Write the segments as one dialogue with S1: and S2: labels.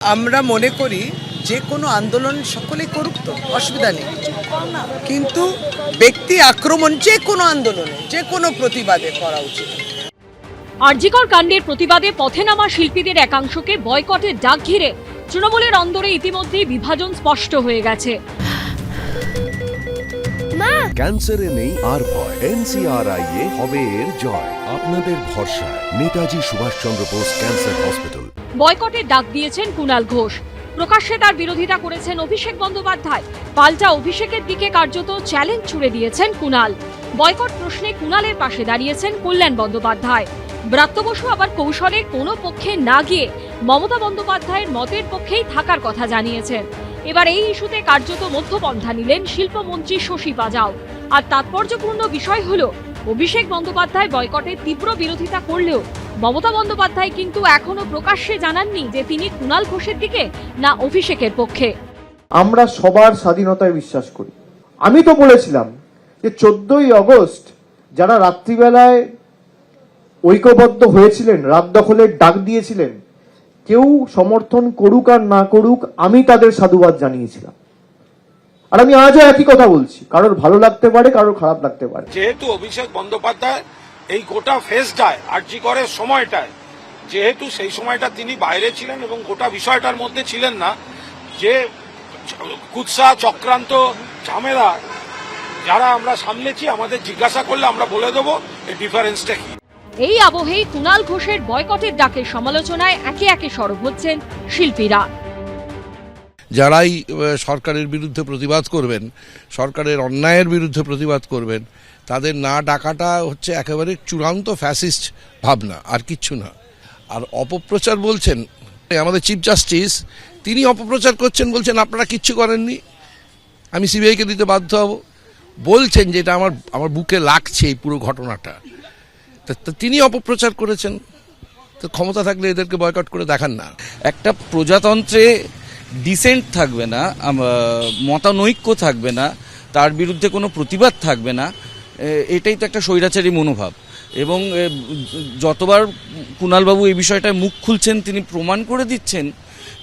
S1: আমরা মনে করি যে কোনো আন্দোলন সকলেই করুক, তো অসুবিধা নেই, কিন্তু ব্যক্তি আক্রমণ যে কোনো আন্দোলনে যে কোনো প্রতিবাদে করা উচিত।
S2: আরজিকর কাণ্ডের প্রতিবাদে পথে নামা শিল্পীদের একাংশকে বয়কটের ডাক ঘিরে তৃণমূলের অন্দরে ইতিমধ্যেই বিভাজন স্পষ্ট হয়ে গেছে।
S3: ক্যান্সারে নেই আর ভয়, NCRI হবে এর জয়। আপনাদের ভরসা নেতাজি সুভাষচন্দ্র বোস ক্যান্সার হসপিটাল।
S2: বয়কটের ডাক দিয়েছেন কুণাল ঘোষ। প্রকাশ্যে তার বিরোধিতা করেছেন অভিষেক বন্দ্যোপাধ্যায়। পাল্টা অভিষেকের দিকে কার্যত চ্যালেঞ্জ ছুড়ে দিয়েছেন কুণাল। বয়কট প্রশ্নে কুণালের পাশে দাঁড়িয়েছেন কল্যাণ বন্দ্যোপাধ্যায়। ব্রাত্য বসু আবার কৌশলে কোনো পক্ষে না গিয়ে মমতা বন্দ্যোপাধ্যায়ের মতের পক্ষেই থাকার কথা জানিয়েছেন। এবার এই ইস্যুতে কার্যত মধ্যপন্থা নিলেন শিল্পমন্ত্রী শশী পাজাও। আর তাৎপর্যপূর্ণ বিষয় হলো, অভিষেক বন্দ্যোপাধ্যায় বয়কটের তীব্র বিরোধিতা করলেও মমতা বন্দ্যোপাধ্যায় কিন্তু এখনো প্রকাশ্যে জানাননি যে তিনি কুণাল ঘোষের দিকে না অভিষেকের পক্ষে।
S4: আমরা সবার স্বাধীনতায় বিশ্বাস করি। আমি তো বলেছিলাম যে 14ই আগস্ট যারা রাত্রিবেলায় ঐক্যবদ্ধ হয়েছিলেন, রাত দখলের ডাক দিয়েছিলেন, কেউ সমর্থন করুক আর না করুক, আমি তাদের সাধুবাদ জানিয়েছিলাম। আর আমি আজও একই কথা বলছি, কারোর ভালো লাগতে পারে, কারোর খারাপ লাগতে পারে।
S5: যেহেতু অভিষেক বন্দ্যোপাধ্যায় এই গোটা ফেজটায় আরজিকরের সময়টায়, যেহেতু সেই সময়টা তিনি বাইরে ছিলেন এবং গোটা বিষয়টার মধ্যে ছিলেন না, যে কুৎসা চক্রান্ত ঝামেলা যারা আমরা সামলেছি, আমাদের জিজ্ঞাসা করলে আমরা বলে দেবো এই ডিফারেন্সটা কি।
S2: এই আবহেই কুণাল ঘোষের বয়কটের ডাকের সমালোচনায় একে একে সরব হচ্ছেন শিল্পীরা।
S6: যারাই সরকারের বিরুদ্ধে প্রতিবাদ করবেন, সরকারের অন্যায়ের বিরুদ্ধে প্রতিবাদ করবেন, তাদের না ডাকাটা হচ্ছে একেবারে চূড়ান্ত ফ্যাসিস্ট ভাবনা, আর কিচ্ছু না। আর অপপ্রচার বলছেন, আমাদের চিফ জাস্টিস তিনি অপপ্রচার করছেন, বলছেন আপনারা কিচ্ছু করেননি, আমি সিবিআইকে দিতে বাধ্য হব, বলছেন যেটা আমার বুকে লাগছে এই পুরো ঘটনাটা। তিনি অপপ্রচার করেছেন। তো ক্ষমতা থাকলে এদেরকে বয়কট করে দেখান না।
S7: একটা প্রজাতন্ত্রে ডিসেন্ট থাকবে না, মতানৈক্য থাকবে না, তার বিরুদ্ধে কোনো প্রতিবাদ থাকবে না, এটাই তো একটা স্বৈরাচারী মনোভাব। এবং যতবার কুণালবাবু এই বিষয়টায় মুখ খুলছেন, তিনি প্রমাণ করে দিচ্ছেন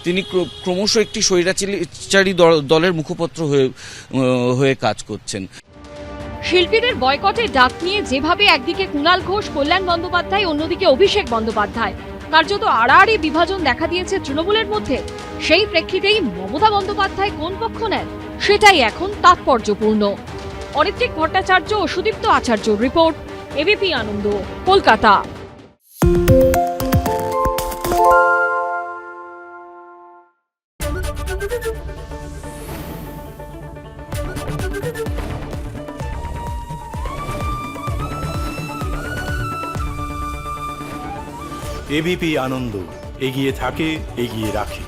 S7: তিনি ক্রমশ একটি স্বৈরাচারী দলের মুখপত্র হয়ে কাজ করছেন।
S2: শিল্পীদের বয়কটের ডাক নিয়ে যেভাবে একদিকে কুণাল ঘোষ, কল্যাণ বন্দ্যোপাধ্যায়, অন্যদিকে অভিষেক বন্দ্যোপাধ্যায়, কার্যত আড়াআড়ি বিভাজন দেখা দিয়েছে তৃণমূলের মধ্যে, সেই প্রেক্ষিতেই মমতা বন্দ্যোপাধ্যায় কোন পক্ষ নেন সেটাই এখন তাৎপর্যপূর্ণ। অরিত্রিক ভট্টাচার্য ও সুদীপ্ত আচার্যর রিপোর্ট, এবিপি আনন্দ, কলকাতা।
S8: এবিপি আনন্দ, এগিয়ে থাকে, এগিয়ে রাখে।